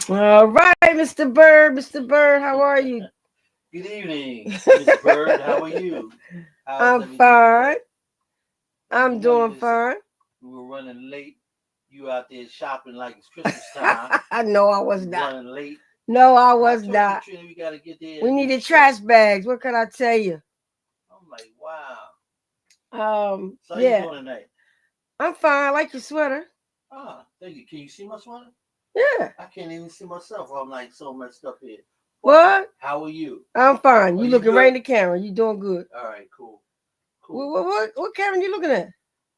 All right, Mr. Bird. Mr. Bird, how are you? Good evening, Miss Bird. How are you? How's I'm everything fine. today? And I'm doing fine. we were running late. You out there shopping like it's Christmas time. No, I was You not. running late. No, I And I was told you, not. Trina, we got to get there We and do the needed show. trash bags. What can I tell you? I'm like, wow. So how you Yeah, doing tonight? I'm fine. I like your sweater. Ah, thank you. Can you see my sweater? Yeah. I can't even see myself. I'm like so messed up here. Well, What? how are you? I'm fine. Are You you looking right good? in the camera. You doing good. All right, cool. What, Cool. what, what, what camera you looking at?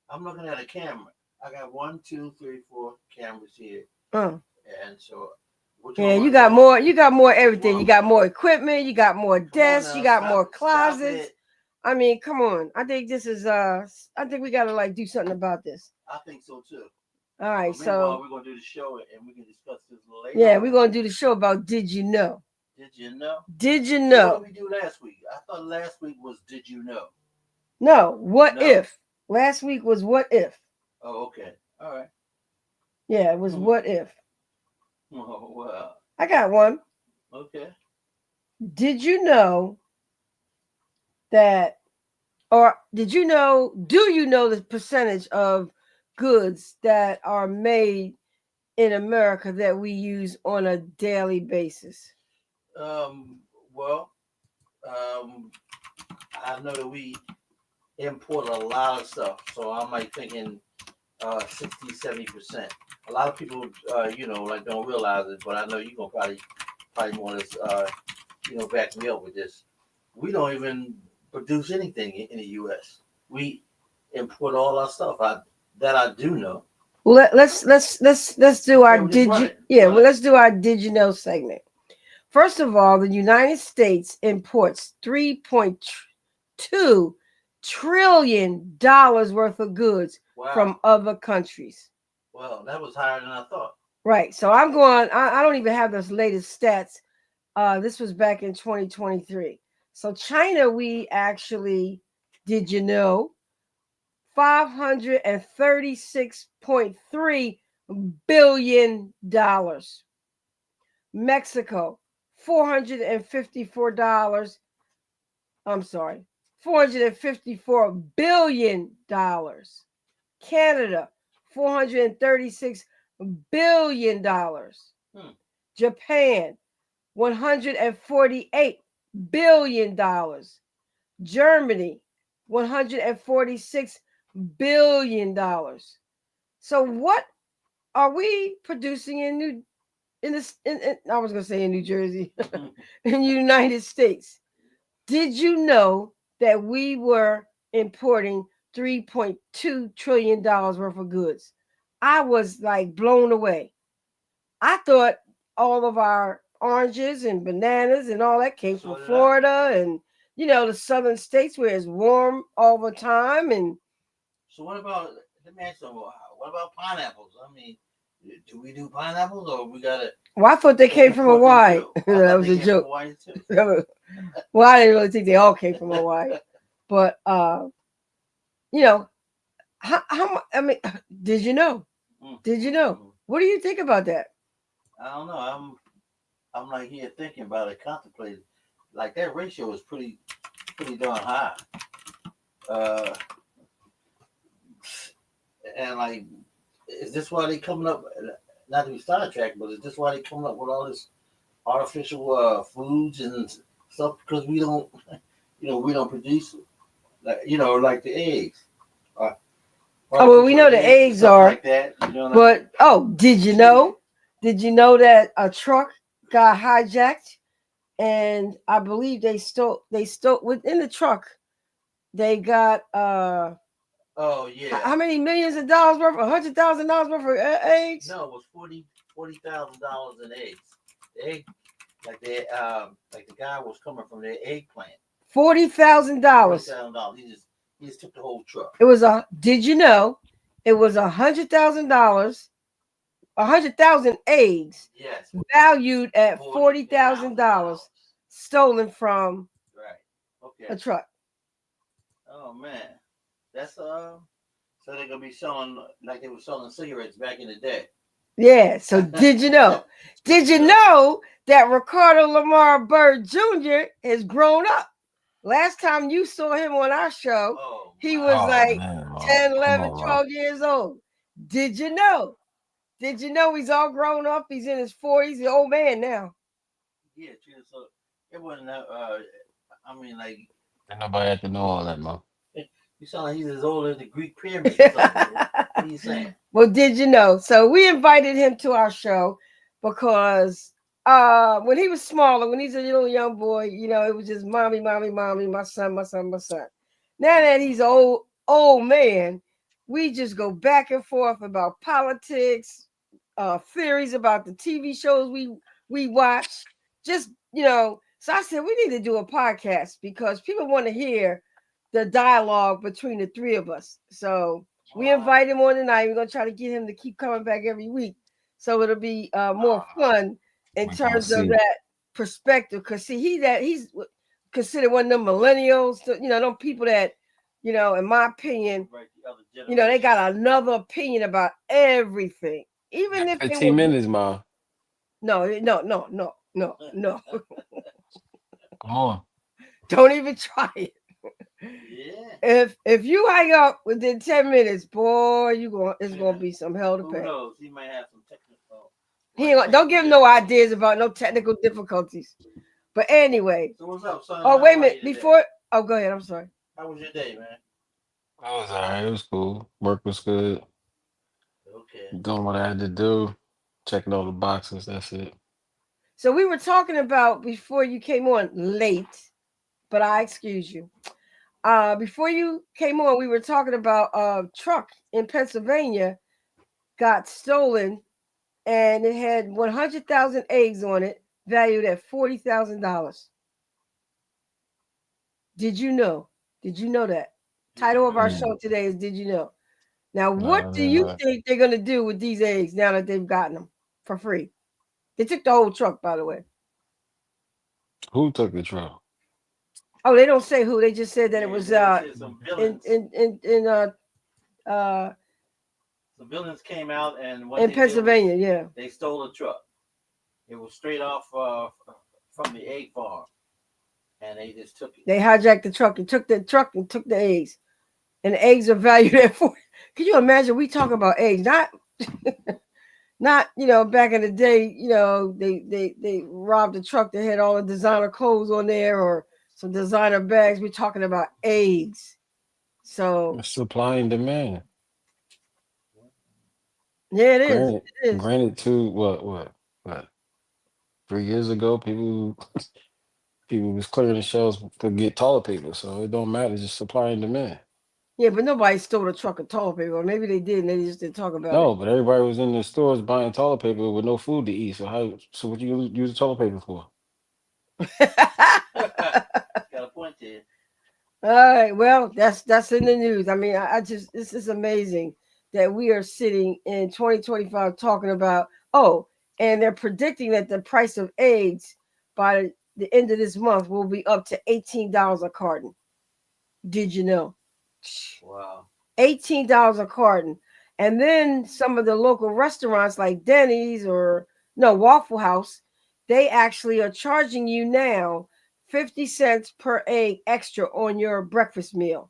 I'm looking at a camera. I got one, two, three, four cameras here. Oh. And so, which Yeah, one you want to got go? more. You got more Which everything. one? You got more equipment. You got more Come on desks. You now, got stop more it, stop closets. it. I mean, come on. I think this is I think we gotta like do something about this. I think so too. All right, But meanwhile, so we're gonna do the show and we can discuss this a little later yeah, we're on. gonna do the show about Did You Know? Did you know? Did you So what know? did we do last week? I thought last week was Did You Know? No, what No. if? Last week was what if? Oh, okay. All right. Yeah, it was what if. Oh, well. I got one. Okay. Did you know that, or did you know, do you know the percentage of goods that are made in America that we use on a daily basis? Um. Well. Um. I know that we import a lot of stuff, so I'm like thinking 60, 70%. A lot of people, like don't realize it, but I know you're gonna probably want to, back me up with this. We don't even produce anything in the U.S. We import all our stuff. That I do know. Well, let's do our Okay, well, just did run you it. yeah, Run well, it. let's do our did you know segment. First of all, the United States imports $3.2 trillion worth of goods Wow. from other countries. Well, that was higher than I thought. Right. So I'm going, I don't even have those latest stats. This was back in 2023. So China, we actually, did you know, $536.3 billion. Mexico, $454. I'm sorry, $454 billion. Canada, $436 billion. Hmm. Japan, $148 billion. Germany, $146 billion. So what are we producing in I was gonna say in New Jersey, in the United States? Did you know that we were importing $3.2 trillion worth of goods? I was like blown away. I thought all of our oranges and bananas and all that came from So did I. Florida and the southern states where it's warm all the time. And So what about? Let me ask you, what about pineapples? I mean, do we do pineapples or we gotta well, I thought they came from import them Hawaii. too? I That thought was they a came from joke. Hawaii too. Well, I didn't really think they all came from Hawaii, but you know, I mean, did you know? Did you know? Mm. What do you think about that? I don't know. I'm like here thinking about it, contemplating. Like that ratio is pretty darn high. Uh, and like, is this why they coming up? Not to be Star Trek, but is this why they coming up with all this artificial foods and stuff? Because we don't, we don't produce, like the eggs, uh, Oh, well, we artificial know the eggs and eggs stuff are, like that. You know, like but oh, did you know? Did you know that a truck got hijacked and I believe they stole within the truck. They got oh yeah. how many millions of dollars worth, $100,000 worth of eggs? No, it was $40,000 in eggs. The egg, like the guy was coming from their eggplant. $40,000. $40,000. He just took the whole truck. It was a. Did you know? It was $100,000, 100,000 eggs Yes. valued at $40,000. $40,000 stolen from Right. Okay. a truck. Oh man, that's. So they're gonna be selling like they were selling cigarettes back in the day. Yeah. So did you know? Did you know that Ricardo Lamar Bird Jr. has grown up? Last time you saw him on our show, Oh he my! was Oh like man, Mo. 10, Come 11, on, Mo. 12 years old. Did you know? Did you know he's all grown up? He's in his 40s, the old man now. Yeah, Trina. So it wasn't. I mean, like Ain't nobody had to know all that, Mo. you sound like he's as old as the Greek pyramids or something. What are you saying? Well, did you know? So we invited him to our show because when he was smaller, when he's a little young boy, it was just mommy, mommy, mommy, my son, my son, my son. Now that he's old man, we just go back and forth about politics, theories about the TV shows we watch. Just so I said we need to do a podcast because people want to hear the dialogue between the three of us. So we Wow. invite him on tonight. We're gonna try to get him to keep coming back every week, so it'll be more fun in We gonna terms of see. that perspective. Cause see, he's considered one of them millennials. Them people that, in my opinion, Right, the other they generation. got another opinion about everything, You even got if it 15 was minutes, Mo. no, no, no, no, no, no. Come on. Don't even try it. Yeah. If you hang up within 10 minutes, boy, it's gonna Yeah. be some hell to Who pay. knows? He might have some technical. He Right, ain't, don't technical give him no difficulties. ideas about no technical difficulties. But anyway, So what's up, son? oh wait a How are minute. you today? Go ahead. I'm sorry. How was your day, man? It was alright. It was cool. Work was good. Okay. Doing what I had to do. Checking all the boxes. That's it. So we were talking about before you came on late, but I excuse you. Before you came on, we were talking about a truck in Pennsylvania got stolen, and it had 100,000 eggs on it, valued at $40,000. Did you know? Did you know that? Title of our Yeah. Mm. show today is Did You Know? Now, what Nah, do nah, you nah. think they're gonna do with these eggs now that they've gotten them for free? They took the whole truck, by the way. Who took the truck? Oh, they don't say who. They just said that it Yeah, was they said some in villains. in in in uh uh Some villains came out, and what in they did was Pennsylvania. Yeah, they stole a truck. It was straight off from the egg farm, and they just took it. they hijacked the truck and took the truck and took the eggs, and the eggs are valued at 40. Can you imagine? We talk about eggs, not back in the day. They robbed a truck that had all the designer clothes on there or some designer bags. We're talking about eggs. So Supply and demand. yeah, it is. Granted, It is. granted, too. What? 3 years ago, people was clearing the shelves to get taller people. So it don't matter. Just supply and demand. Yeah, but nobody stole a truck of toilet paper. Or maybe they did and they just didn't talk about it. No, but everybody was in the stores buying toilet paper with no food to eat. So how? So what you use the toilet paper for? Got a point there. All right. Well, that's in the news. I mean, I just this is amazing that we are sitting in 2025 talking about and they're predicting that the price of eggs by the end of this month will be up to $18 a carton. Did you know? Wow. $18 a carton. And then some of the local restaurants like Denny's or no Waffle House, they actually are charging you now 50 cents per egg extra on your breakfast meal.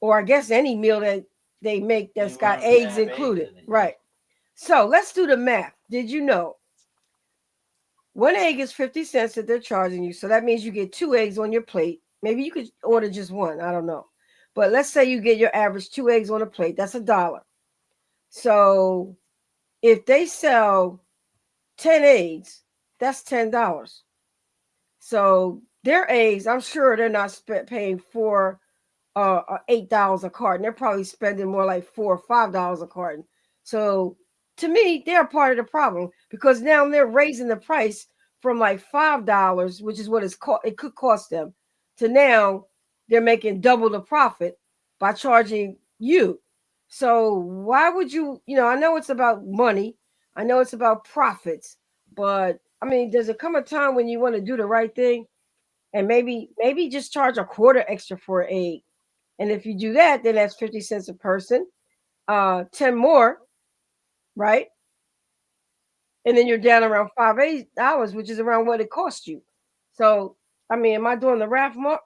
Or I guess any meal that they make that's got Anyone that eggs have eggs included. in it, yeah. Right. So let's do the math. Did you know one egg is 50 cents that they're charging you? So that means you get two eggs on your plate. Maybe you could order just one. I don't know. But let's say you get your average two eggs on a plate. That's $1. So if they sell 10 eggs, that's $10. So their eggs, I'm sure they're not paying for $8 a carton. They're probably spending more like $4 or $5 a carton. So to me, they're part of the problem because now they're raising the price from like $5, which is what it could cost them, to now they're making double the profit by charging you. So why would you? I know it's about money. I know it's about profits, but I mean, does it come a time when you want to do the right thing and maybe just charge a quarter extra for an egg? And if you do that, then that's 50 cents a person. 10 more, right? and then you're down around $5 which is around what it cost you. So, I mean, am I doing the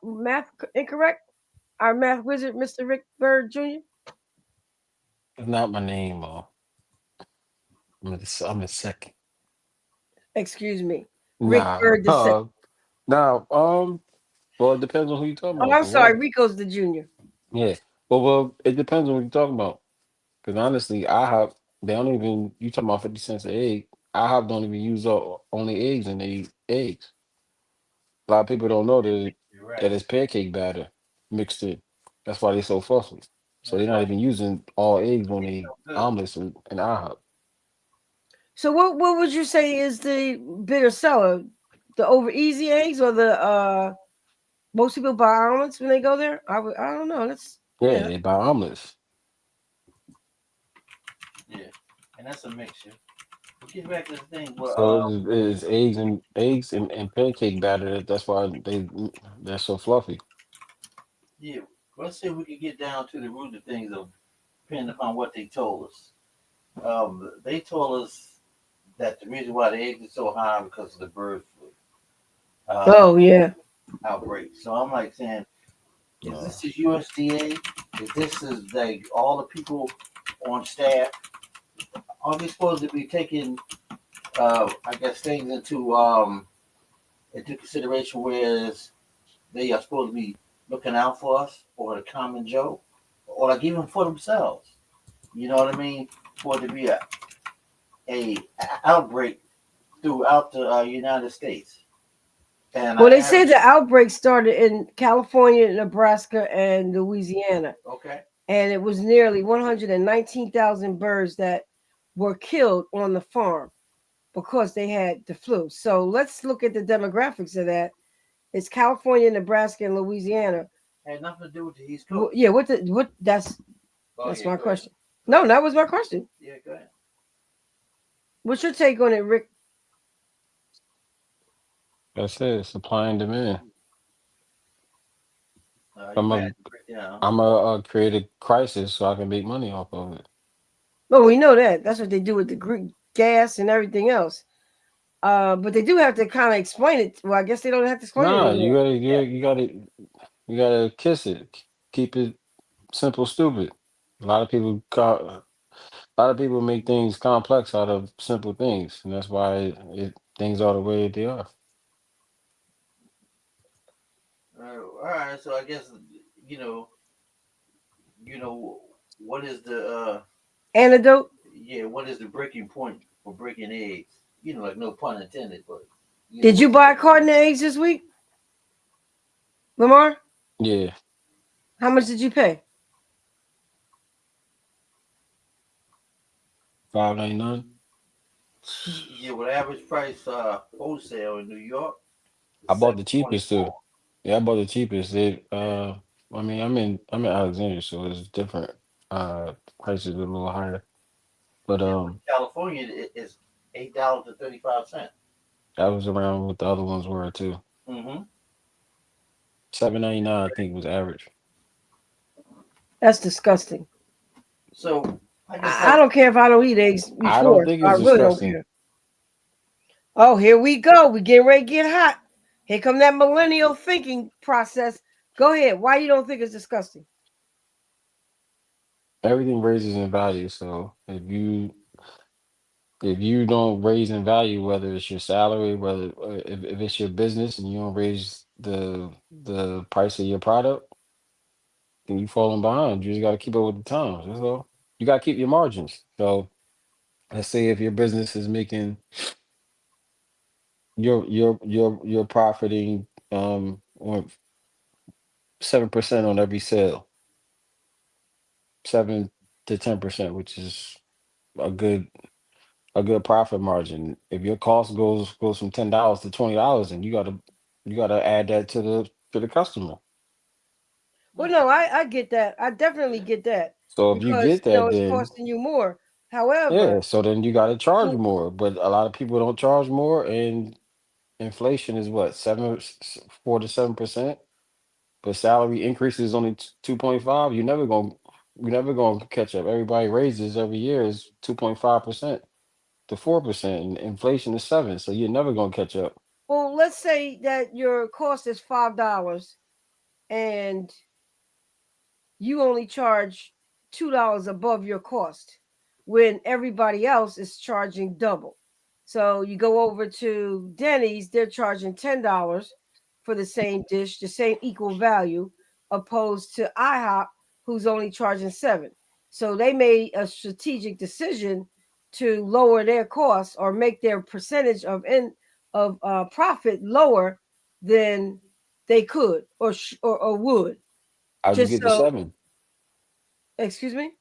math incorrect? Our math wizard, Mr. Rick Bird Jr. It's not my name. I'm a second. Excuse me, Rick Nah. Bird the second. Now. Well, it depends on who you're talking Oh, about. I'm For sorry, one. Rico's the junior. Yeah. Well, it depends on what you're talking about. Because honestly, IHOP, they don't even, you talking about 50 cents an egg. IHOP don't even use up only eggs and they eat eggs. A lot of people don't know You're that right. it's pancake batter mixed in. That's why they so fussy. So they're That's not why even using all eggs when it's they so good. omelets and IHOP. So, what would you say is the bigger seller, the over easy eggs or the most people buy omelets when they go there? I don't know. That's Yeah, yeah. they buy omelets. Yeah, and that's a mixture. But get back to the thing. Well, So it's eggs and pancake batter. That's why they're so fluffy. yeah. Let's see if we can get down to the root of things of depending upon what they told us. They told us that the reason why the eggs are so high because of the bird flu uh, Oh yeah. outbreak. So I'm like saying, is Uh, this is USDA? Is this is like all the people on staff? Are they supposed to be taking, I guess, things into consideration, whereas they are supposed to be looking out for us or the common Joe, or like even for themselves? You know what I mean? For it to be a outbreak throughout the United States, and Well, I they say average. the outbreak started in California, Nebraska, and Louisiana, Okay. and it was nearly 119,000 birds that were killed on the farm because they had the flu. So let's look at the demographics of that. It's California, Nebraska, and Louisiana. Had nothing to do with the East Coast. Yeah, what Oh that's yeah, my go ahead. question. Go No, ahead. that was my question. Yeah, go ahead. What's your take on it, Rick? that's it. Supply and demand. You I'm might have a to break down. I'm a, create a crisis so I can make money off of it. Well, we know that. That's what they do with the gas and everything else. But they do have to kind of explain it. Well, I guess they don't have to explain it Nah, you anymore. gotta Yeah. you gotta kiss it. Keep it simple, stupid. A lot of people a lot of people make things complex out of simple things, and that's why things are the way they are. All right, so I guess you know, what is the Antidote. yeah, what is the breaking point for breaking eggs? Like no pun intended, but Did you what's the buy a breaking carton point? of eggs this week, Lamar? Yeah, How much did you pay? 5.99. Yeah, well, average price wholesale in New York is I bought seven the twenty cheapest too. four. Yeah, I bought the cheapest. Yeah, I mean, I'm in Alexandria, so it's different. Prices are a little higher, but yeah. But California is $8 to 35 cents. that was around what the other ones were too. Mm-hmm. 7.99, I think was average. That's disgusting. So I guess I like don't care if I don't eat eggs I don't before. think I it's really don't disgusting. care. Oh, here we go. We getting ready to get hot. Here come that millennial thinking process. Go ahead. Why you don't think it's disgusting? Everything raises in value, so if you don't raise in value, whether it's your salary, whether if it's your business and you don't raise the price of your product, then you falling behind. You just got to keep up with the times. That's all. You got to keep your margins. So let's say if your business is making you're profiting on 7% on every sale, 7 to 10%, which is a good a good profit margin. If your cost goes from $10 to $20, then you gotta add that to the customer. Well, no, I get that. I definitely get that So if you because get that, it's then costing you more. However, yeah, so then you gotta charge so more. But a lot of people don't charge more, and inflation is what 4 to 7%. But salary increases only 2.5. You're never gonna catch up. Everybody raises every year is 2.5%. to 4%, and inflation is 7. So you're never gonna catch up. Well, let's say that your cost is $5 and you only charge $2 above your cost when everybody else is charging double. So you go over to Denny's, they're charging $10 for the same dish, the same equal value, opposed to IHOP, who's only charging 7. So they made a strategic decision to lower their costs or make their percentage of profit lower than they could or would. How'd you Just get to so, 7? excuse me,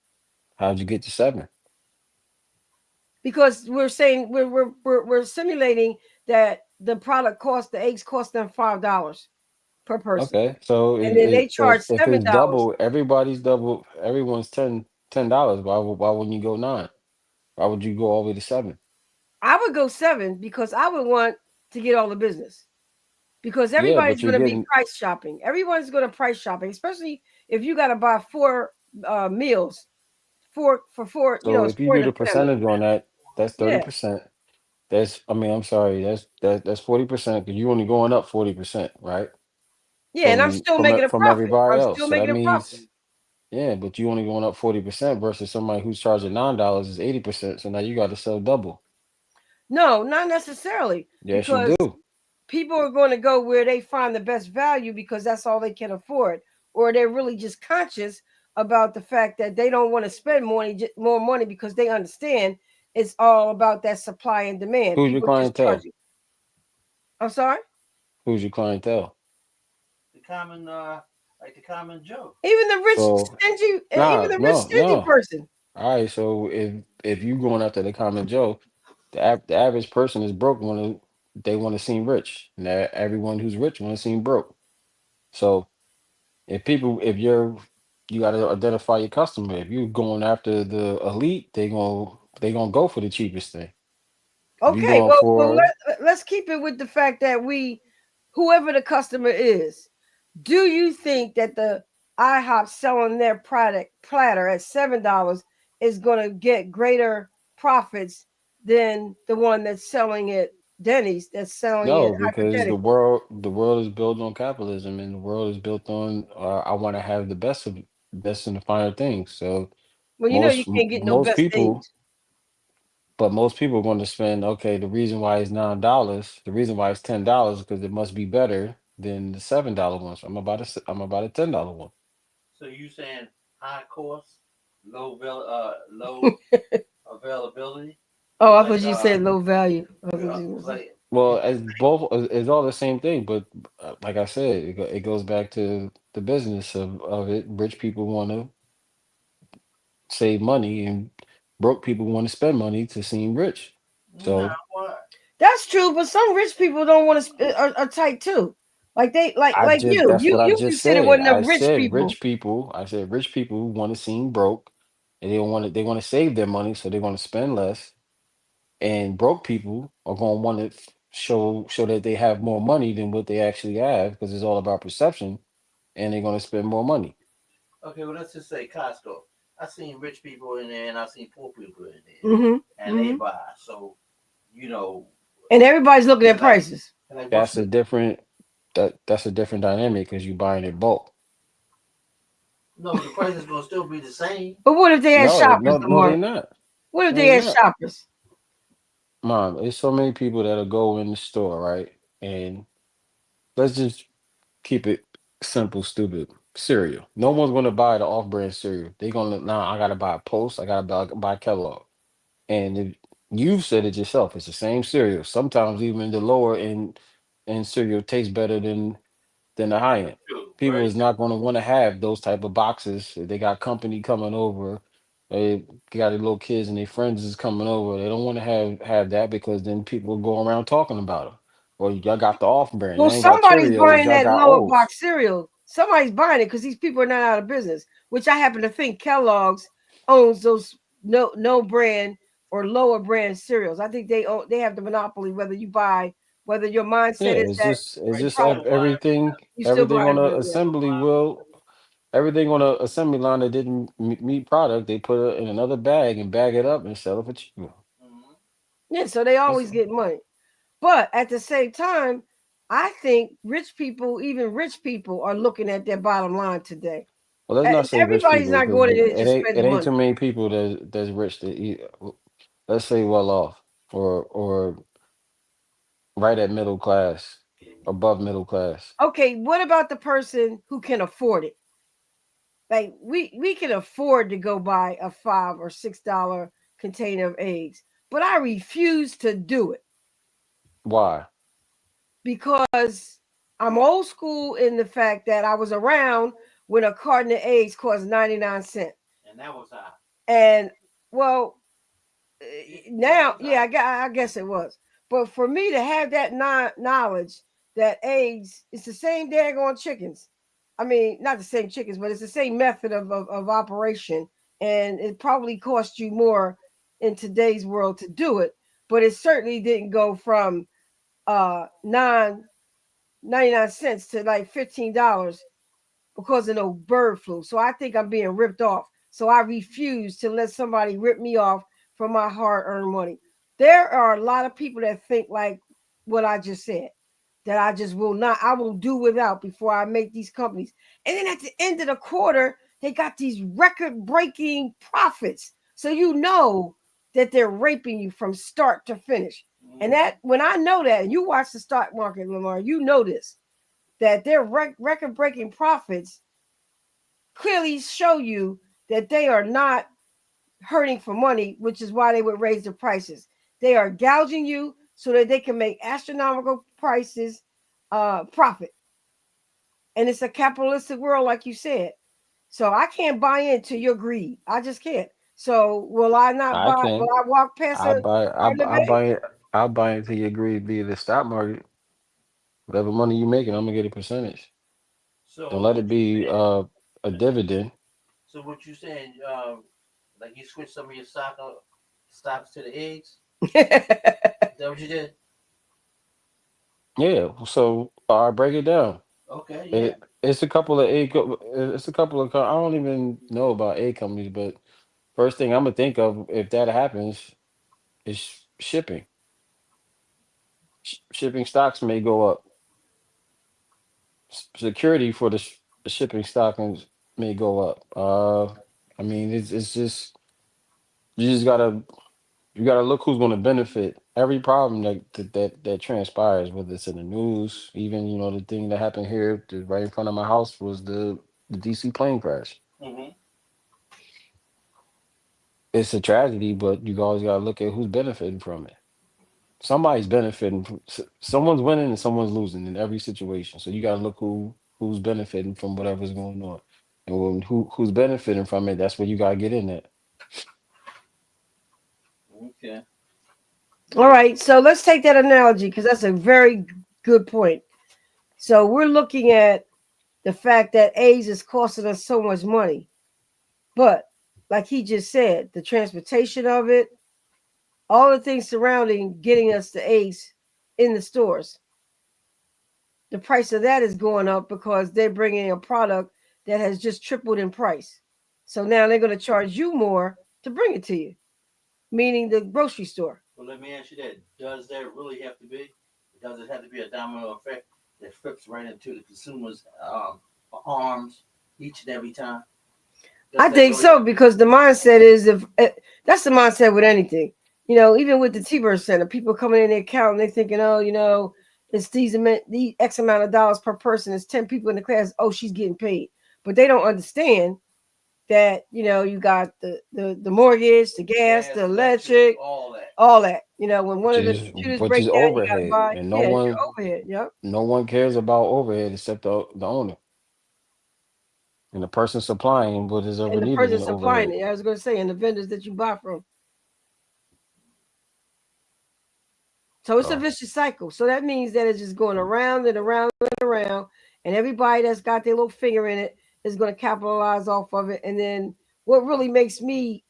How'd you get to 7? because we're saying we're simulating that the product cost the eggs cost them $5 per person, Okay, so and then they charge if it's $7. double, everybody's double, everyone's $10. Why wouldn't you go 9? Why would you go all the way to 7? I would go 7 because I would want to get all the business because Yeah, everybody's but you're going to be getting. price shopping. Everyone's going to price shopping, especially if you got to buy four meals for four. So It's if you four do in the the family. percentage on that, that's Yeah, 30%. That's, I mean, I'm sorry, that's 40% because you're only going up 40%, right? yeah, and I'm still making a From profit. everybody I'm else. still So that making a profit. means, yeah, but you only going up 40% versus somebody who's charging $9 is 80%. So now you got to sell double. No, not necessarily, Yes, you because do. people are going to go where they find the best value because that's all they can afford, or they're really just conscious about the fact that they don't want to spend more money because they understand it's all about that supply and demand. Who's your People are just clientele? charging. I'm sorry. Who's your clientele? The common, like the common Joe. Even the rich So stingy, even nah, the rich no, stingy no. person. All right, so if you going after the common Joe, the average person is broke they want to seem rich, and everyone who's rich want to seem broke. So if you got to identify your customer. If you're going after the elite, they gonna go for the cheapest thing. If you're Okay, going well for let's keep it with the fact that whoever the customer is, do you think that the IHOP selling their product platter at $7 is going to get greater profits than the one that's selling it Denny's that's selling it no, because hypothetically? the world is built on capitalism, and the world is built on I want to have the best and the finer things. So Well, you can't get no most best people, things. but most people are going to spend. Okay, the reason why it's $9, the reason why it's $10 because it must be better than the $7 one. So I'm about a $10 one. So you saying high cost, low availability, Oh, I thought like you said low value. I thought uh, you was gonna say. like Well, as both is all the same thing, but like I said, it goes back to the business of it. Rich people want to save money, and broke people want to spend money to seem rich. nah, So what? That's true, but some rich people don't want to are tight too. Like they like you. that's what I You just consider said. one of them rich people. I said rich people want to seem broke, and they want to save their money, so they want to spend less. And broke people are going to want to show that they have more money than what they actually have because it's all about perception, and they're going to spend more money. Okay, well let's just say Costco. I seen rich people in there and I seen poor people in there, Hmm. and they Hmm. buy. So you know, And everybody's looking at like prices. like what's That's a different that's a different dynamic because you're buying in bulk. no, the price is gonna still be the same. But what if they had shoppers, No, they Amar? not. What if No, they they had not. shoppers? Mom, there's so many people that'll go in the store, right? And let's just keep it simple, stupid. Cereal. No one's gonna buy the off-brand cereal. They're gonna nah, I gotta buy Post, I gotta buy Kellogg. And if you've said it yourself, it's the same cereal. Sometimes even the lower end cereal tastes better than the high end. True, People very is not going to want to have those type of boxes. If they got company coming over, they got their little kids and their friends is coming over. They don't want to have that because then people will go around talking about them. Or y'all got the off brand. Well, Y'all ain't got somebody's Cheerios. buying Y'all that got lower O's. box cereal. Somebody's buying it because these people are not out of business. Which I happen to think Kellogg's owns those no brand or lower brand cereals. I think they have the monopoly. Whether your Yeah, mindset is that it's right. you just You still buy everything you still everything buy on a it. you Yeah. still assembly buy will everything on a assembly line that didn't meet product. They put it in another bag and bag it up and sell it for cheaper. them. Yeah, so they That's always get money. But at the same time, I think rich people, even rich people, are looking at their bottom line today. well. Let's not say rich Everybody's people not because going in there it just ain't spending money. too many people that's rich to eat. Let's say well off or right at middle class, above middle class. Okay, what about the person who can afford it? Like we can afford to go buy a $5 or $6 container of eggs, but I refuse to do it Why? because I'm old school in the fact that I was around when a carton of eggs cost 99 cents. And that was high. And well, That now, was yeah, high. I guess it was. But for me to have that knowledge that eggs, it's the same daggone chickens. I mean, not the same chickens, but it's the same method of operation. And it probably cost you more in today's world to do it. But it certainly didn't go from 99 cents to like $15 because of no bird flu. So I think I'm being ripped off. So I refuse to let somebody rip me off for my hard earned money. There are a lot of people that think like what I just said, that I just will not, I will do without before I make these companies. And then at the end of the quarter, they got these record breaking profits. So you know that they're raping you from start to finish. And Mm-hmm. that when I know that, and you watch the stock market, Lamar, you know this, that their record breaking profits clearly show you that they are not hurting for money, which is why they would raise the prices. They are gouging you so that they can make astronomical prices profit. And it's a capitalistic world, like you said. So I can't buy into your greed. I just can't. So will I not I buy? Will can. I walk past I a buy. carton of I buy eggs? it. I buy into your greed via the stock market. Whatever money you making, I'm gonna get a percentage. Don't So let it what you be saying? a dividend. So what you saying? Like you switch some of your stocks to the eggs? Is that what you did? Yeah. So I break it down. Okay, yeah. It's a couple of it's a couple of I don't even know about A companies, but first thing I'm gonna think of if that happens is shipping. Shipping stocks may go up. Security for the shipping stockings may go up. I mean, it's just you just gotta you gotta look who's gonna benefit. Every problem that transpires, whether it's in the news, even the thing that happened here right in front of my house was the DC plane crash. Mm-hmm. It's a tragedy, but you always gotta look at who's benefiting from it. Somebody's benefiting from someone's winning and someone's losing in every situation. So you gotta look who's benefiting from whatever's going on. And who's benefiting from it, that's where you gotta get in at. Okay. All Yeah. right. So let's take that analogy because that's a very good point. So we're looking at the fact that AIDS is costing us so much money. But like he just said, the transportation of it, all the things surrounding getting us the AIDS in the stores, the price of that is going up because they're bringing a product that has just tripled in price. So now they're going to charge you more to bring it to you, meaning the grocery store. Well, let me ask you that: does that really have to be? Does it have to be a domino effect that flips right into the consumer's arms each and every time? Does I that think really so have to? because the mindset is if that's the mindset with anything. Even with the TByrd Center, people coming in their account and they thinking, oh, it's the X amount of dollars per person. It's 10 people in the class. Oh, she's getting paid, but they don't understand that you got the mortgage, the gas, the Gas, electric, electric, all that. all that. When one Which of the is computers which is break down, you got to overhead. buy. And Yeah, it's your overhead. Yep. no one cares about overhead except the owner and the person supplying what is ever And the needed person in supplying overhead. it, I was going to say, and the vendors that you buy from. So it's a So vicious cycle. So that means that it's just going around and around and around, and everybody that's got their little finger in it is going to capitalize off of it. And then what really makes me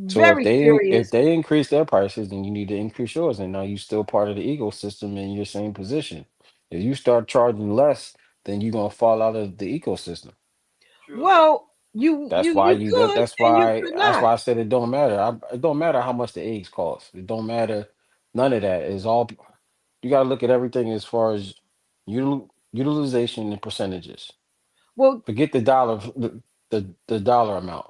so very if furious. they increase their prices, then you need to increase yours. And now you're still part of the ecosystem in your same position. If you start charging less, then you're gonna fall out of the ecosystem. True. Well, you could and you could That's not. why I said it don't matter. It don't matter how much the eggs cost. It don't matter. None of that is all. You got to look at everything as far as utilization and percentages. Well, Forget the dollar, the dollar amount.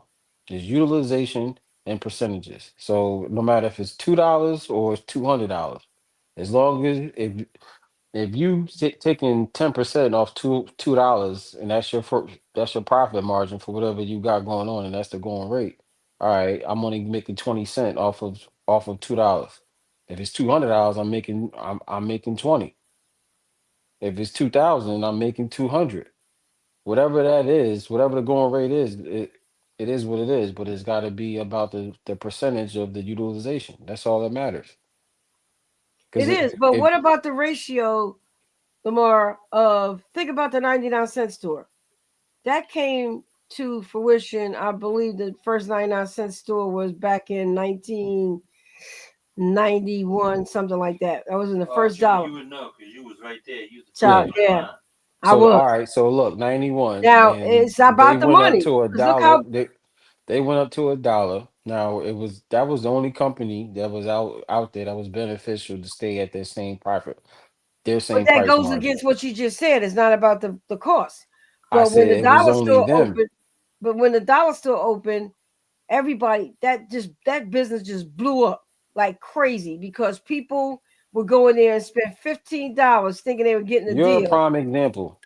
Is utilization and percentages. So no matter if it's $2 or it's $200, as long as if you taking 10% off $2, and that's your profit margin for whatever you got going on, and that's the going rate. All right, I'm only making 20 cent off of $2. If it's $200, I'm making 20. If it's 2,000, I'm making 200. Whatever that is, whatever the going rate is, it is what it is. But it's got to be about the percentage of the utilization. That's all that matters. Because it is. But what about the ratio, Lamar, of think about the 99-cent store? That came to fruition. I believe the first 99-cent store was back in 1991, something like that. That was in the first dollar. You would know because you was right there. You was the first yeah. Child, one in yeah, line. I So was. all right, so look, 91, Now and it's they about the went up money. to a Because look dollar. how They went up to a dollar. Now that was the only company that was out there that was beneficial to stay at their but same that price goes margin. against what you just said. It's not about the cost. I But when said the it was dollar only store them. opened, but when the dollar store opened, everybody that business just blew up like crazy because people would go in there and spend $15 thinking they were getting a You're a deal. prime example.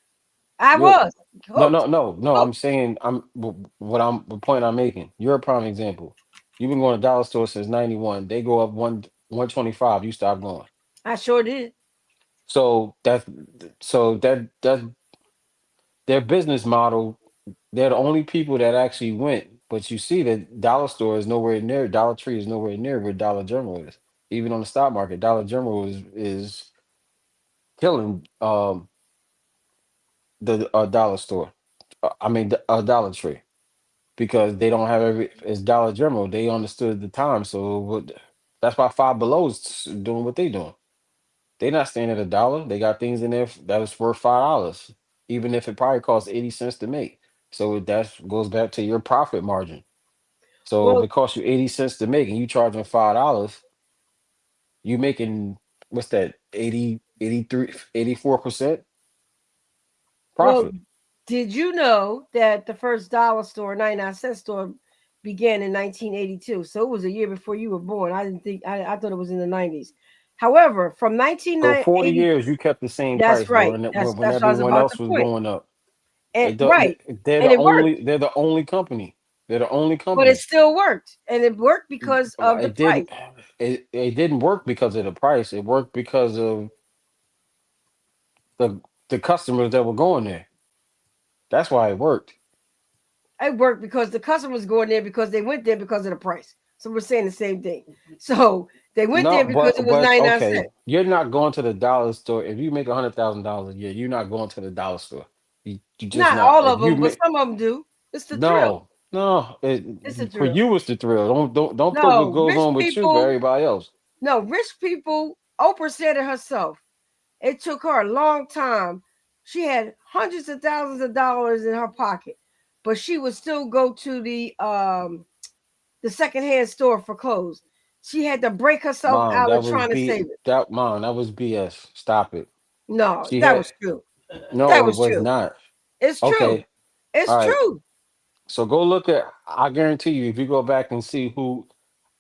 I You're was No, hooked, no, no, no. I'm hooked. saying the point I'm making. You're a prime example. You've been going to dollar store since '91. They go up 125. You stop going. I sure did. So that their business model. They're the only people that actually went. But you see that dollar store is nowhere near. Dollar Tree is nowhere near where Dollar General is. Even on the stock market, Dollar General is killing the dollar store. I mean, Dollar Tree. Because they don't have it's Dollar General. They understood the time, so that's why Five Below is doing what they doing. They not staying at a dollar. They got things in there that was worth $5, even if it probably costs 80 cents to make. So that goes back to your profit margin. So if Well, it costs you 80 cents to make and you charging $5, you making what's that 84% well, profit. did you know that the first dollar store, 99-cent store, began in 1982? So it was a year before you were born. I didn't think I thought it was in the 90s. However, from So 40 1980, years you kept the same that's price right. when That's what I was everyone about else to was point. going up. And It do, right, they're and the it worked. only they're the only company. They're the only But it company. still worked, and it worked because of the It didn't price. it didn't work because of the price. It worked because of the the customers that were going there. That's why it worked. It worked because the customers going there because they went there because of the price. So we're saying the same thing. So they went No, there because it was but 99 okay, cents. you're not going to the dollar store if you make $100,000 a year. You're not going to the dollar store. You just Not not. all If of you them, but make some of them do. It's the thrill. no no It's the for thrill. you it's the thrill. Don't put what No, goes rich on with you for people. everybody else. No, rich people. Oprah said it herself. It took her a long time. She had hundreds of thousands of dollars in her pocket, but she would still go to the secondhand store for clothes. She had to break herself Mom, out that of was trying to B save it. that mom, that was BS. Stop it. No, She that had was true. That no, it was was true. not. It's true. Okay. It's All right. true. So go look at I guarantee you if you go back and see who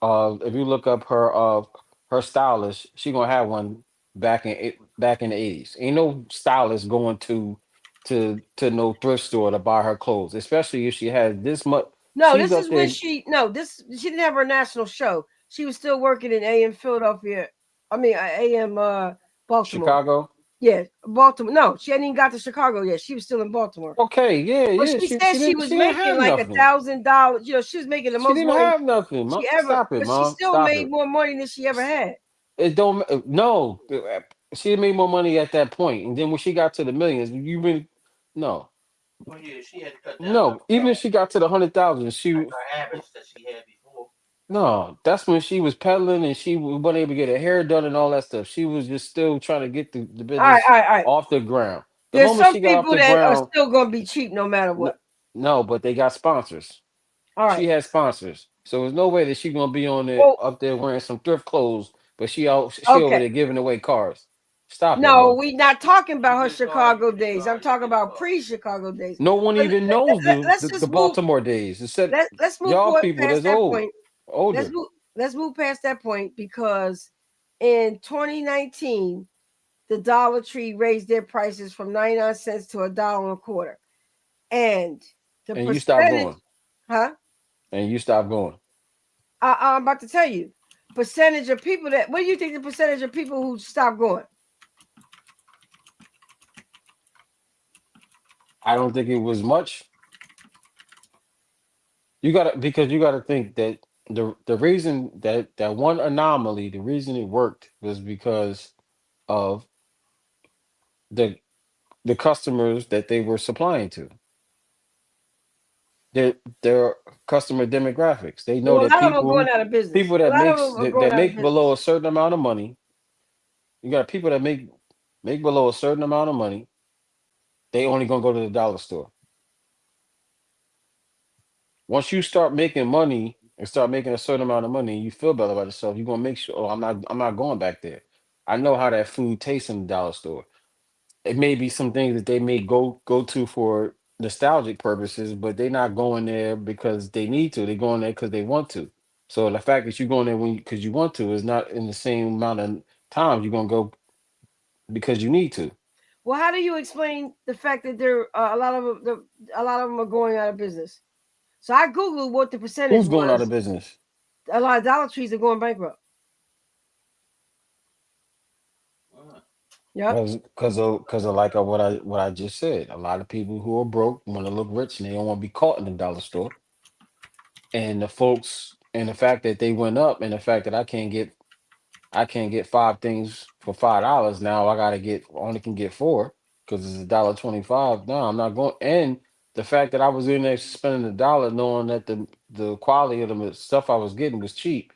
if you look up her stylist, she gonna have one back in the 80s. Ain't no stylist going to no thrift store to buy her clothes, especially if she has this much No, she's this up is when there she no this she didn't have her national show. She was still working in AM Philadelphia. I mean AM Baltimore. Chicago. Yeah, Baltimore. No, she hadn't even got to Chicago yet. She was still in Baltimore. Okay, yeah, But yeah. she said she was She didn't making have like a nothing. $1,000. She was making the She most didn't money have nothing. she ever. Stop it, But she mom. still Stop made it. more money than she ever had. It don't no. She made more money at that point, and then when she got to the millions, you been no, Well, yeah, she had to cut down no. Even if she got to the 100,000, her habits that she had before. no. That's when she was peddling and she wasn't able to get her hair done and all that stuff. She was just still trying to get the All right, business all right, all right. off the ground. The There's moment some she got off people the that are ground, still gonna be cheap no matter no, what. no, but they got sponsors. All She right. has sponsors, so there's no way that she's gonna be on it Well, up there wearing some thrift clothes, but she over Okay. there giving away cars. Stop it, No, bro. we not talking about her You get caught, Chicago you get days. I'm caught, you talking get about caught. pre-Chicago days. No one But even knows let's the just move. Baltimore days. Instead, Let's move y'all people past that's that old, point. Let's older, move. Let's move past that point because in 2019, the Dollar Tree raised their prices from 99 cents to $1.25, and the and you stop percentage, going, huh? and you stop going. I'm about to tell you, percentage of people that. What do you think the percentage of people who stop going? I don't think it was much. You gotta think that the reason that one anomaly, the reason it worked was because of the the customers that they were supplying to. Their customer demographics. They know Well, a that lot of them are going out of business. people A that lot of makes them are going that out of make below business. a certain amount of money. You got people that make below a certain amount of money. They only gonna go to the dollar store. Once you start making money and start making a certain amount of money, and you feel better about yourself. You're gonna make sure. Oh, I'm not going back there. I know how that food tastes in the dollar store. It may be some things that they may go to for nostalgic purposes, but they're not going there because they need to. They're going there because they want to. So the fact that you're going there when because you want to is not in the same amount of times you're gonna go because you need to. Well, how do you explain the fact that there a lot of a lot of them are going out of business? So I googled what the percentage Who's going out of was. business? A lot of Dollar Trees are going bankrupt. Yep. Because of like what I just said. A lot of people who are broke want to look rich and they don't want to be caught in the dollar store. And the folks and the fact that they went up and the fact that I can't get five things for $5. Now I gotta get only can get four because it's $1.25. No, I'm not going. And the fact that I was in there spending $1, knowing that the quality of the stuff I was getting was cheap.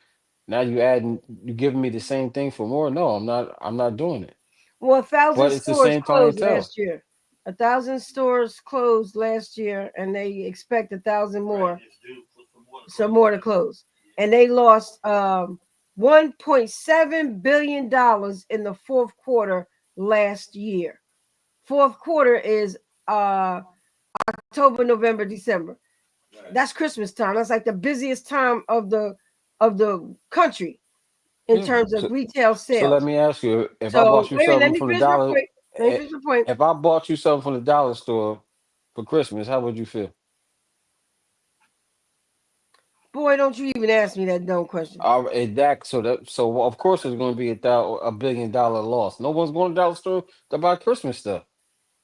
Now you giving me the same thing for more. No, I'm not doing it. Well, a thousand But it's the stores same closed clientele. last year. 1,000 stores closed last year, and they expect 1,000 Right, more, it's due for some more to some close. more to close. And they lost $1.7 billion in the fourth quarter last year. Fourth quarter is October, November, December. Right. That's Christmas time. That's like the busiest time of the country in Yeah. terms of retail So let sales. me ask you, if I So bought you wait a minute, let something me from the finish my dollar, point. Let me eh, finish my point. if I bought you something from the dollar store for Christmas, how would you feel? Boy, don't you even ask me that dumb question. So of course there's going to be $1 billion loss. No one's going to the dollar store to buy Christmas stuff.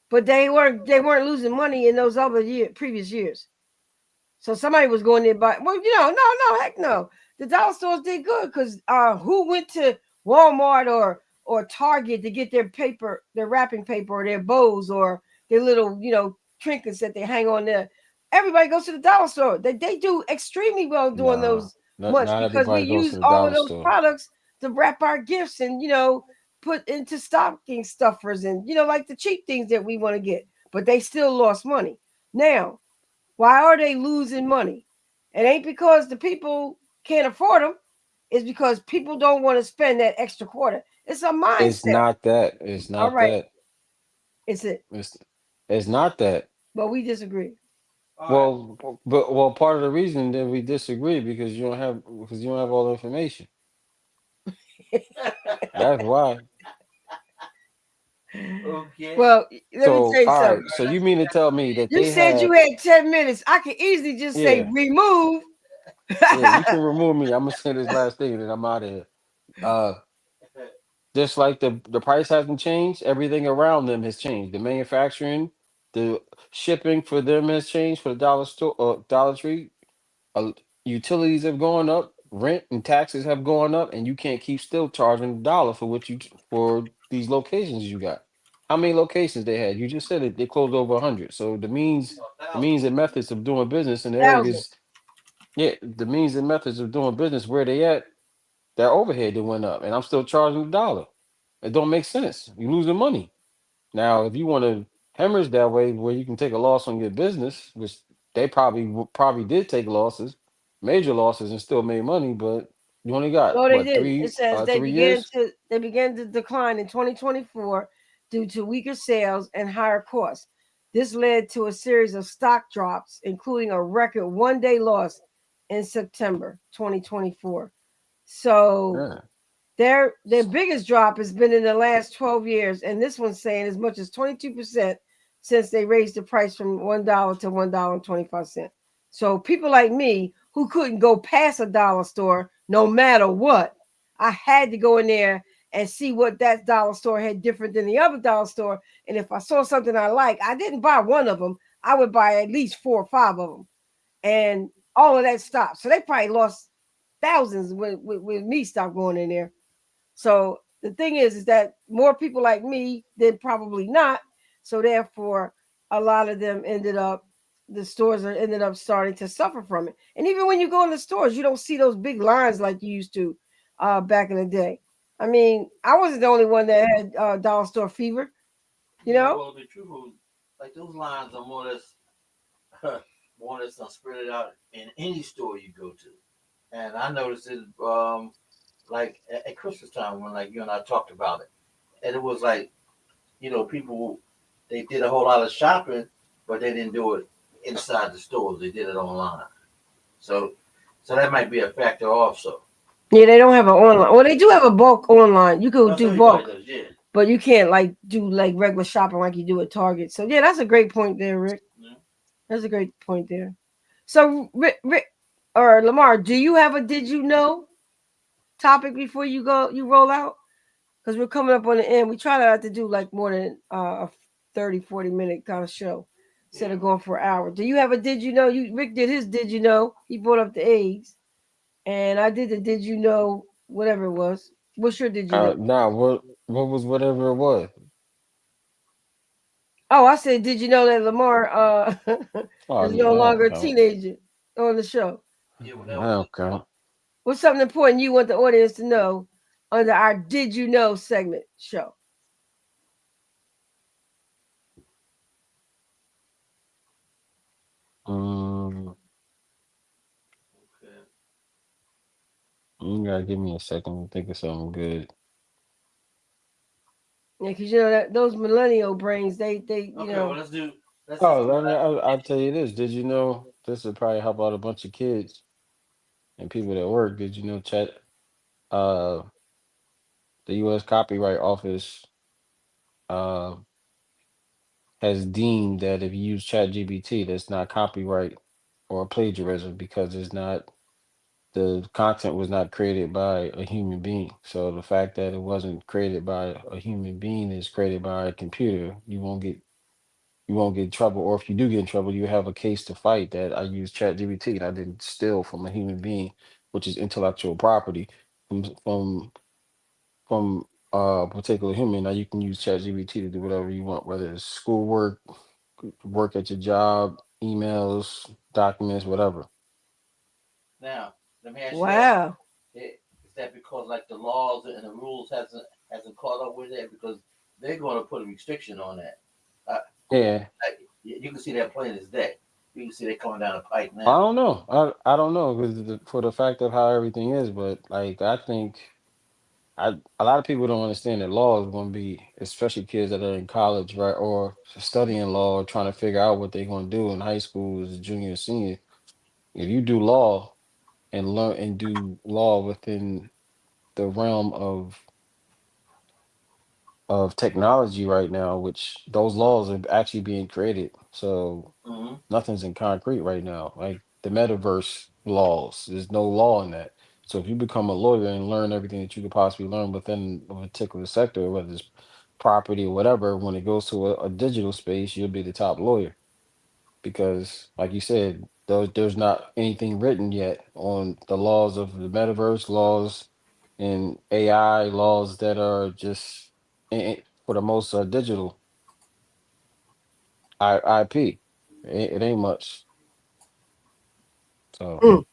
But they weren't losing money in those other previous years. So somebody was going there by well, no, heck no. The dollar stores did good because who went to Walmart or Target to get their paper, their wrapping paper, or their bows, or their little trinkets that they hang on there. Everybody goes to the dollar store. They do extremely well during Nah, those not months not because we everybody goes to use the all of dollar those store. products to wrap our gifts and put into stocking stuffers and like the cheap things that we want to get. But they still lost money. Now, why are they losing money? It ain't because the people can't afford them. It's because people don't want to spend that extra quarter. It's a It's mindset. not that. It's All not right, that. it's it. It's it's not that. But we disagree. All right. Well, part of the reason that we disagree because you don't have all the information. That's why. Okay. Well, let me So tell you all something. right. So you mean to tell me that You they said you had had 10 minutes. I could easily just say yeah. remove. Yeah, you can remove me. I'm gonna say this last thing and then I'm out of here. Uh, just like the price hasn't changed, everything around them has changed. The manufacturing, the shipping for them has changed for the dollar store, Dollar Tree. Uh, Utilities have gone up, rent and taxes have gone up, and you can't keep still charging a dollar for for these locations you got. How many locations they had? You just said it. They closed over 100. So the means and methods of doing business in the Thousand. areas, yeah, the means and methods of doing business where they at, their overhead that went up, and I'm still charging a dollar. It don't make sense. You losing money. Now, if you want to hemorrhage that way, where you can take a loss on your business, which they probably did take losses, major losses, and still made money, but You only got No, they what didn't. It says 3 years? they began to decline in 2024 due to weaker sales and higher costs. This led to a series of stock drops, including a record one-day loss in September 2024. So Yeah. their biggest drop has been in the last 12 years, and this one's saying as much as 22% since they raised the price from $1 to $1.25. So people like me who couldn't go past a dollar store no matter what, I had to go in there and see what that dollar store had different than the other dollar store. And if I saw something I like, I didn't buy one of them. I would buy at least 4 or 5 of them, and all of that stopped. So they probably lost thousands when me stopped going in there. So the thing is that more people like me than probably not. So therefore, a lot of them the stores are ended up starting to suffer from it. And even when you go in the stores, you don't see those big lines like you used to back in the day. I mean, I wasn't the only one that had dollar store fever, you Yeah, know? well, the truth is, like those lines are more or less, more or less spread it out in any store you go to. And I noticed it, like at Christmas time when like you and I talked about it, and it was like people they did a whole lot of shopping, but they didn't do it inside the stores. They did it online. So, so that might be a factor also. Yeah, they don't have an online. Well, they do have a bulk online. You could Plus, do everybody bulk, does, yeah. but you can't like do like regular shopping like you do at Target. So yeah, that's a great point there, Rick. Yeah. That's a great point there. So, Rick or Lamar, do you have a did you know topic before you roll out? Because we're coming up on the end. We try not to do like more than a 30-40 minute kind of show instead Yeah. of going for an hour. Do you have a did you know? Rick did his did you know. He brought up the eggs, and I did the did you know whatever it was. What's your did you know? Nah, what was whatever it was? Oh, I said, did you know that Lamar Oh is yeah, no that longer don't a count. teenager on the show? Yeah, well, That that was don't just count. What's something important you want the audience to know under our Did You Know segment show? Um, okay. you gotta give me a second to think of something good. Yeah, because you know that those millennial brains, they Okay, well, let's just Oh, do let me, that. I'll tell you this. Did you know this would probably help out a bunch of kids and people that work? Did you know chat uh the US Copyright Office uh has deemed that if you use ChatGPT, that's not copyright or plagiarism because it's not the content was not created by a human being. So the fact that it wasn't created by a human being is created by a computer. You won't get in trouble, or if you do get in trouble, you have a case to fight that I used ChatGPT and I didn't steal from a human being, which is intellectual property from a particular human. Now you can use ChatGPT to do whatever you want, whether it's schoolwork, work at your job, emails, documents, whatever. Now, let me ask you that. wow. Is that because like the laws and the rules hasn't caught up with it? Because they're going to put a restriction on that. Uh, Yeah, like, you can see that plain as day. You can see they coming down the pipe I now. don't know. I don't know because for the fact of how everything is, but like I think a lot of people don't understand that law is going to be, especially kids that are in college, right, or studying law, or trying to figure out what they're going to do in high school as a junior or senior. If you do law and learn and do law within the realm of technology right now, which those laws are actually being created. So Mm-hmm. nothing's in concrete right now. Like the metaverse laws, there's no law in that. So if you become a lawyer and learn everything that you could possibly learn within a particular sector, whether it's property or whatever, when it goes to a digital space, you'll be the top lawyer because, like you said, there's not anything written yet on the laws of the metaverse, laws and AI, laws that are just for the most digital IP. It ain't much. So. Mm.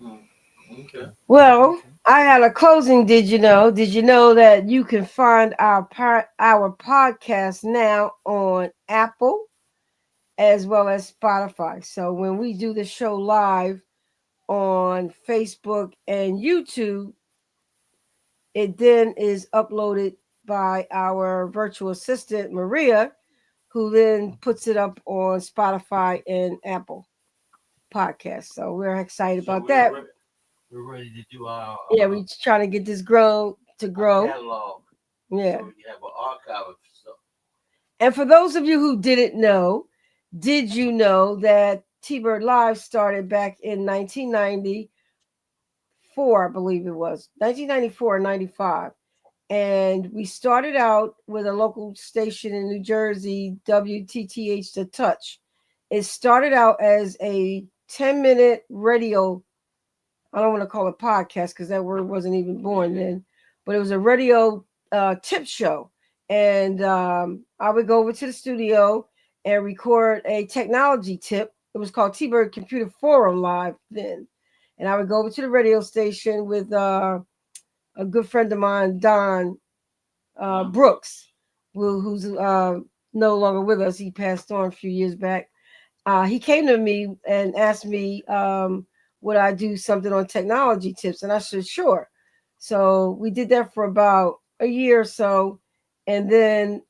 Mm-hmm. Okay. Well, I had a closing. Did you know? Did you know that you can find our podcast now on Apple as well as Spotify? So when we do the show live on Facebook and YouTube, it then is uploaded by our virtual assistant, Maria, who then puts it up on Spotify and Apple Podcasts. So we're excited So about that. we're ready to do our Yeah, we're trying to get this grow to grow. catalog, Yeah. so we can have an archive of stuff. And for those of you who didn't know, did you know that TByrd Live started back in 1994, I believe it was 1994 or 95. And we started out with a local station in New Jersey, WTTH The Touch. It started out as a 10-minute radio. I don't want to call it podcast because that word wasn't even born then, but it was a radio tip show. And I would go over to the studio and record a technology tip. It was called TByrd Computer Forum Live then. And I would go over to the radio station with a good friend of mine, Don Brooks, who's no longer with us. He passed on a few years back. He came to me and asked me, would I do something on technology tips? And I said, sure. So we did that for about a year or so. And then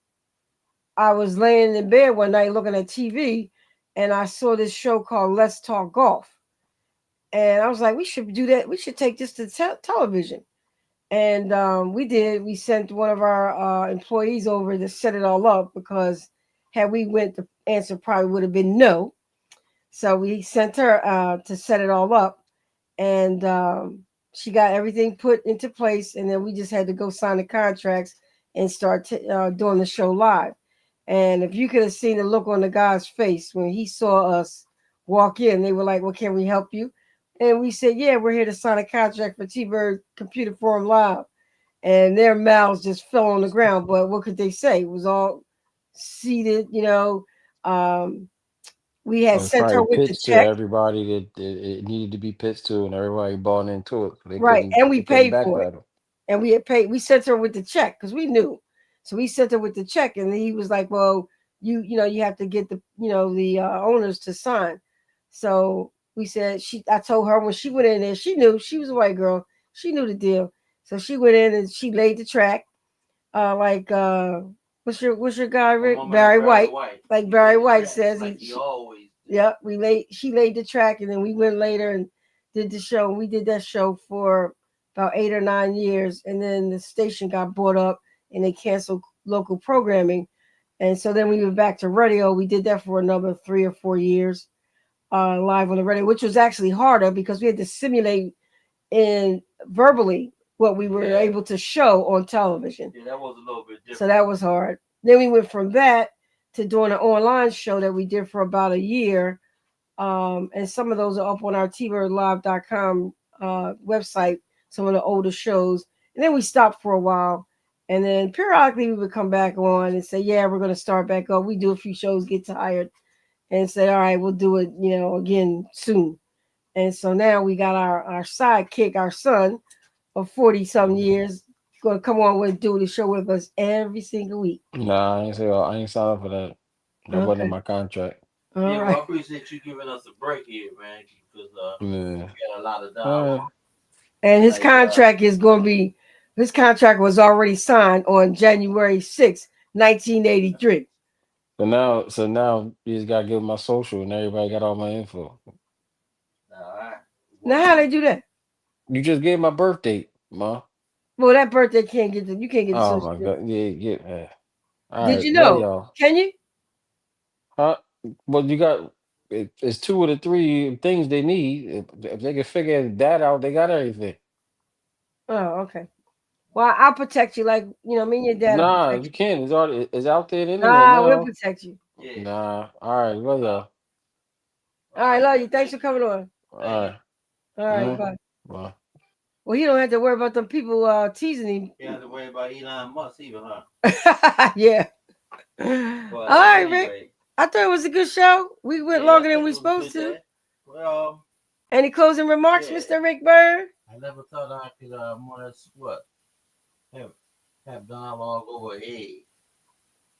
I was laying in bed one night looking at TV and I saw this show called Let's Talk Golf. And I was like, we should do that. We should take this to television. And we did. We sent one of our employees over to set it all up because had we went, the answer probably would have been no. So we sent her to set it all up, and she got everything put into place. And then we just had to go sign the contracts and start doing the show live. And if you could have seen the look on the guy's face when he saw us walk in, they were like, "Well, can we help you?" And we said, "Yeah, we're here to sign a contract for TByrd Computer Forum Live." And their mouths just fell on the ground. But what could they say? It was all seated, you know. We It had was sent her probably with the pitched to check, everybody that it needed to be pitched to, and everybody bought into it. They right? couldn't And we they couldn't paid for it. backpedal. And we had paid. We sent her with the check because we knew. So we sent her with the check, and he was like, "Well, you have to get the owners to sign." So we said I told her when she went in there, she knew she was a white girl. She knew the deal. So she went in and she laid the track, like what's your guy Rick Barry White, like Barry White says He always. yeah, she laid the track, and then we went later and did the show. We did that show for about 8 or 9 years, and then the station got bought up and they canceled local programming. And so then we went back to radio. We did that for another 3 or 4 years, live on the radio, which was actually harder because we had to simulate in verbally what we were able to show on television. Yeah, that was a little bit different. So that was hard. Then we went from that to doing an online show that we did for about a year. And some of those are up on our tbyrdlive.com website, some of the older shows. And then we stopped for a while. And then periodically we would come back on and say, yeah, we're going to start back up. We do a few shows, get tired, and say, all right, we'll do it, again soon. And so now we got our sidekick, our son of 40-something years, going to come on with do the show with us every single week. Nah, I ain't signed up for that. That wasn't in my contract. All Well, right. I appreciate you giving us a break here, man, because Yeah. we got a lot of dialogue. And his contract is going to be, his contract was already signed on January 6th, 1983. So now you just gotta give them my social, and everybody got all my info. All right. Now, how they do that? You just gave my birth date, ma. Well, that birthday you can't get the Oh social my security. god, yeah. All Did right, you love know? y'all. Can you? Huh? Well, you got it's two of the three things they need. If they can figure that out, they got everything. Oh, okay. Well, I'll protect you. Like, me and your dad will Nah, protect you you. can't. It's out there in the internet Nah, we'll now. protect you. Yeah. Nah. All right, love y'all. All right, love you. Thanks for coming on. All right. All right, bye. Bye. Well, he don't have to worry about them people teasing him. You don't have to worry about Elon Musk either, huh? Yeah. Well, All right, anyway, Rick. I thought it was a good show. We went longer than we were supposed to. Well, Any closing remarks, yeah. Mr. Rick Bird? I never thought I could more or less have dialogue over egg.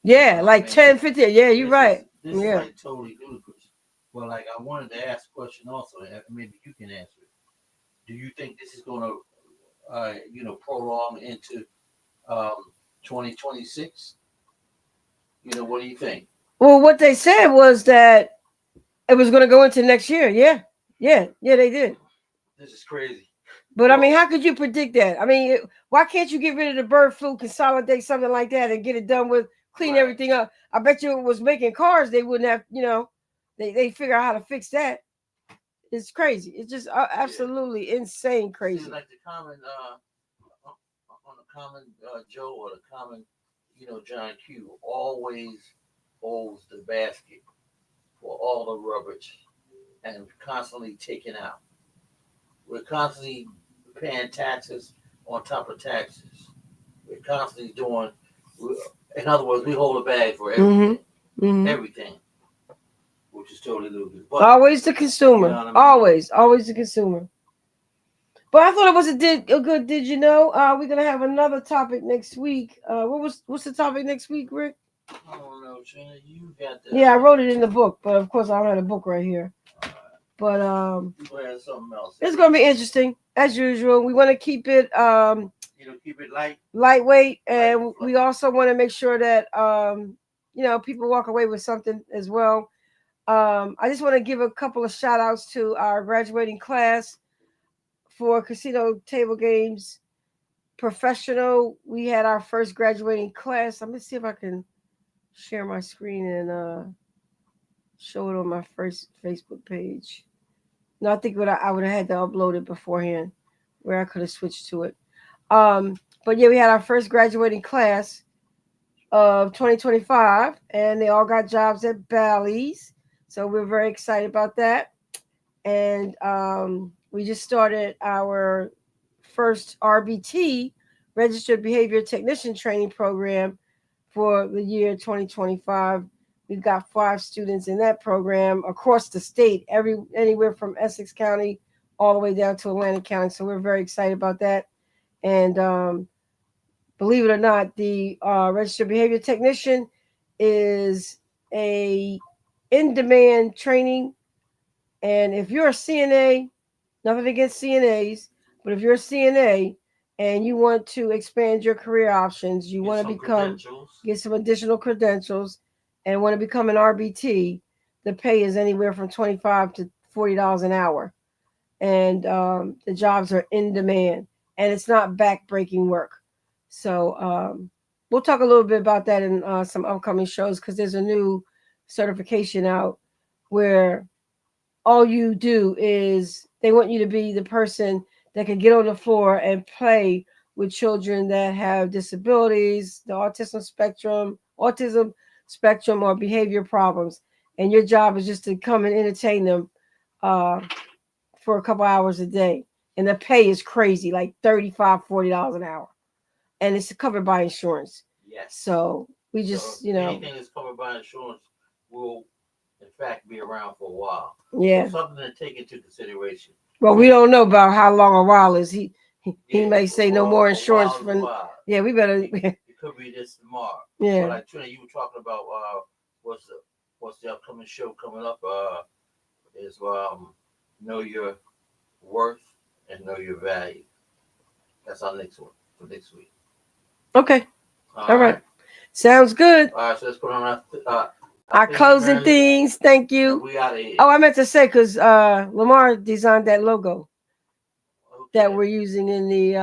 Yeah, like 10, 15. Yeah, you're right. This is like totally ludicrous. Well, like I wanted to ask a question also. Maybe you can answer it. Do you think this is going to, prolong into 2026? What do you think? Well, what they said was that it was going to go into next year. Yeah, they did. This is crazy. But I mean, Well, how could you predict that? I mean, why can't you get rid of the bird flu, consolidate something like that, and get it done with, clean right. everything up? I bet you it was making cars, they wouldn't have, they figure out how to fix that. It's crazy. It's just Yeah. absolutely insane Seems crazy. like the common, on the common Joe or the common, John Q always holds the basket for all the rubbish and constantly taking out. We're constantly paying taxes on top of taxes. We're constantly doing, in other words, we hold a bag for everything, everything, which is totally ludicrous. But Always the consumer. what I mean? Always the consumer. But I thought it was a good. Did you know? We're gonna have another topic next week. What's the topic next week, Rick? I don't know, Trina. You got that. Yeah, I wrote it in the book, but of course I don't have the book right here. But You have something else. it's gonna be interesting as usual. We want to keep it keep it light, lightweight, and we also want to make sure that people walk away with something as well. I just want to give a couple of shout outs to our graduating class for casino table games professional. We had our first graduating class. Let me see if I can share my screen and show it on my first Facebook page. No, I think I would have had to upload it beforehand, where I could have switched to it. But yeah, we had our first graduating class of 2025, and they all got jobs at Bally's. So we're very excited about that. And we just started our first RBT, Registered Behavior Technician Training Program for the year 2025. We've got 5 students in that program across the state, anywhere from Essex County all the way down to Atlantic County. So we're very excited about that. And believe it or not, the registered behavior technician is a in-demand training. And if you're a CNA, nothing against CNAs, but if you're a CNA and you want to expand your career options, you want to get some additional credentials and want to become an RBT, the pay is anywhere from $25 to $40 an hour. And the jobs are in demand, and it's not back-breaking work. So we'll talk a little bit about that in some upcoming shows, because there's a new certification out where all you do is they want you to be the person that can get on the floor and play with children that have disabilities, the autism spectrum, or behavior problems. And your job is just to come and entertain them for a couple hours a day. And the pay is crazy, like $35, $40 an hour. And it's covered by insurance. Yes. So we just, anything that's covered by insurance will, in fact, be around for a while. Yeah. So something to take into consideration. Well, we don't know about how long a while is. He may say no more insurance for. Yeah, we better. It could be this tomorrow. Yeah. But like Trina, you were talking about what's the upcoming show coming up? Is know your worth and know your value. That's our next one for next week. Okay. All right. Sounds good. All right, so let's put on our closing things. Thank you. We out of here. Oh, I meant to say, because Lamar designed that logo that we're using in the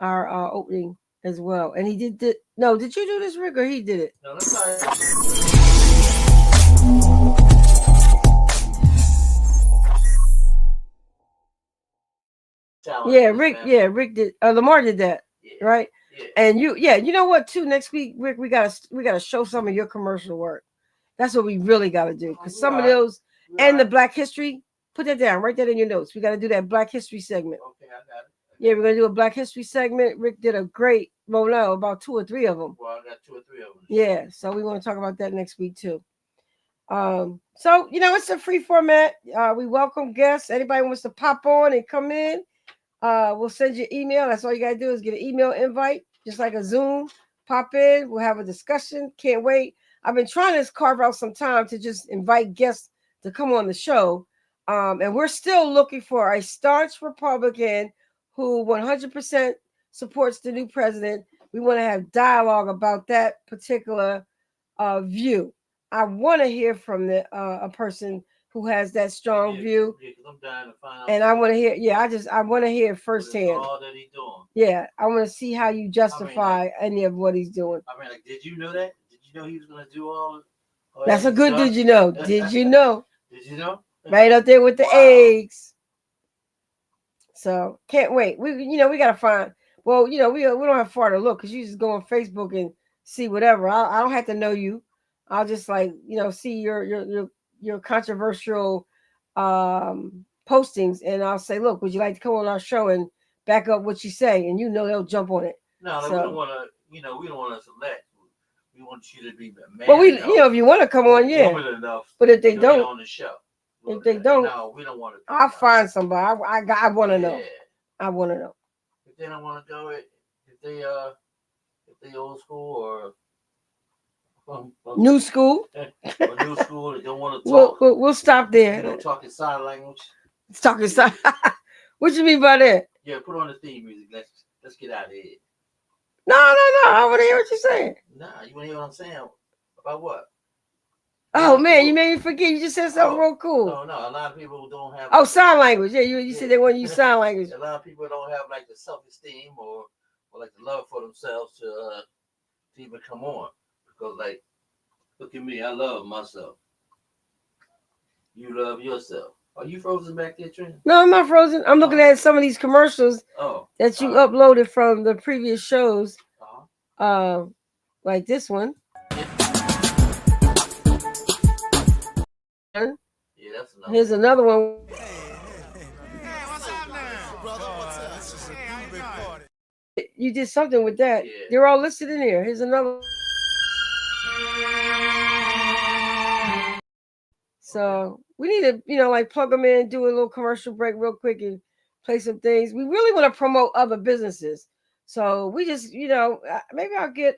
our opening as well, and he did. No, did you do this, Rick, or he did it? No, that's all right. Yeah, Rick. Yeah, Rick did. Lamar did that, right? Yeah. And you know what? Too, next week, Rick, we gotta show some of your commercial work. That's what we really gotta do, because some of those and the Black History. Put that down. Write that in your notes. We gotta do that Black History segment. Okay, I got it. Yeah, we're gonna do a Black History segment. Rick did a great, about 2 or 3 of them. Well, I got 2 or 3 of them. Yeah, so we want to talk about that next week too. So it's a free format. We welcome guests. Anybody wants to pop on and come in, we'll send you an email. That's all you gotta do is get an email invite, just like a Zoom. Pop in. We'll have a discussion. Can't wait. I've been trying to carve out some time to just invite guests to come on the show. And we're still looking for a staunch Republican who 100% supports the new president. We want to have dialogue about that particular view. I want to hear from the a person who has that strong view. Yeah, 'cause I'm dying to find out. And I want to hear, I want to hear what is firsthand. all that he's doing. Yeah, I want to see how you justify any of what he's doing. I mean, like, did you know that? Did you know he was gonna do all That's that a good stuff? did you know? Did you know? Did you know? Right up there with the Wow. eggs. So can't wait. We gotta find. Well, we don't have far to look because you just go on Facebook and see whatever. I don't have to know you. I'll just see your controversial postings, and I'll say, look, would you like to come on our show and back up what you say? And they'll jump on it. No, we don't want to. We don't want to select. We want you to be man. Well, enough, if you want to come on, yeah. woman enough. But if they don't, get on the show. If they don't, no, we don't want to. I'll find somebody. I want to know. Yeah. I want to know. If they don't want to do it, if they old school or new school, or new school, they don't want to talk. We'll stop there. They don't talk in sign language. It's talking sign. What you mean by that? Yeah, put on the theme music. Let's get out of here. No. I want to hear what you're saying. Nah, you want to hear what I'm saying? About what? Oh man, you made me forget. You just said something real cool. No. A lot of people don't have. Oh, sign language. Yeah, you said they want to use sign language. A lot of people don't have like the self-esteem or like the love for themselves to even come on, because like, look at me, I love myself. You love yourself. Are you frozen back there, Trina? No, I'm not frozen. I'm looking at some of these commercials that you uploaded from the previous shows. Like this one. Yeah, that's another. Here's another one. Hey, what's up now? Brother, what's up? This is a big party. You did something with that. Yeah. They're all listed in here. Here's another. So we need to, plug them in, do a little commercial break real quick and play some things. We really want to promote other businesses. So we just, maybe I'll get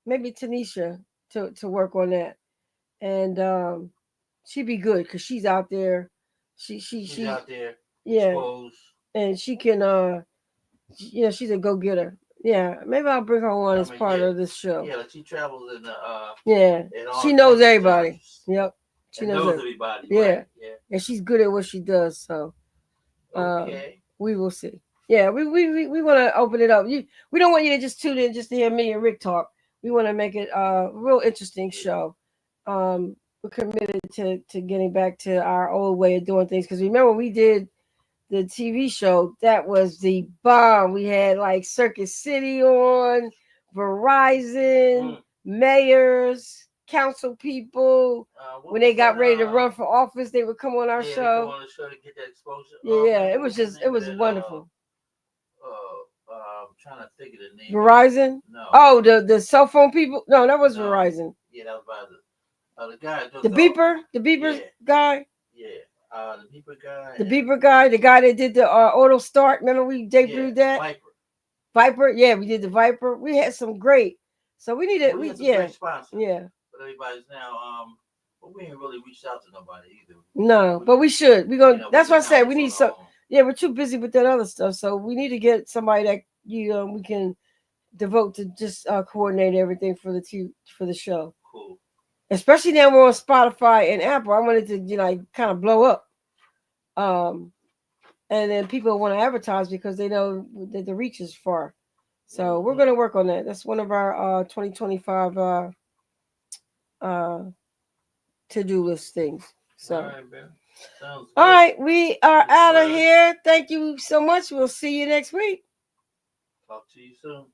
maybe Tanisha to work on that. And she'd be good because she's out there. She's out there. Yeah. Exposed. And she can she's a go-getter. Yeah, maybe I'll bring her on as part of this show. Yeah, she travels in the yeah. She knows everybody. Yep. She knows everybody. Yeah. Right? Yeah. And she's good at what she does, so okay. We will see. Yeah, we want to open it up. We don't want you to just tune in just to hear me and Rick talk. We want to make it a real interesting show. We're committed to getting back to our old way of doing things, because remember when we did the TV show, that was the bomb. We had like Circus City on, Verizon, mayors, council people. When they got ready to run for office, they would come on our show. They come on the show to get that exposure. Yeah, it was wonderful. I'm trying to think of the name. Verizon? No. Oh, the cell phone people? No, that was Verizon. Yeah, that was by the guy. The beeper guy. Yeah. The beeper guy. The beeper guy, the guy that did the auto start. Remember we debuted that? Viper. Yeah, we did the Viper. We had some great. So we needed. We had some great sponsors. Yeah. But everybody's now. But we ain't really reached out to nobody either. No, but we should. We're gonna. That's why I said we need some. Yeah, we're too busy with that other stuff, so we need to get somebody that we can devote to just coordinate everything for the show. Cool. Especially now we're on Spotify and Apple. I wanted to kind of blow up. And then people want to advertise because they know that the reach is far. So we're going to work on that. That's one of our 2025 to-do list things. So, all right, man. Sounds good. All right, we are out of here. Thank you so much. We'll see you next week. Talk to you soon.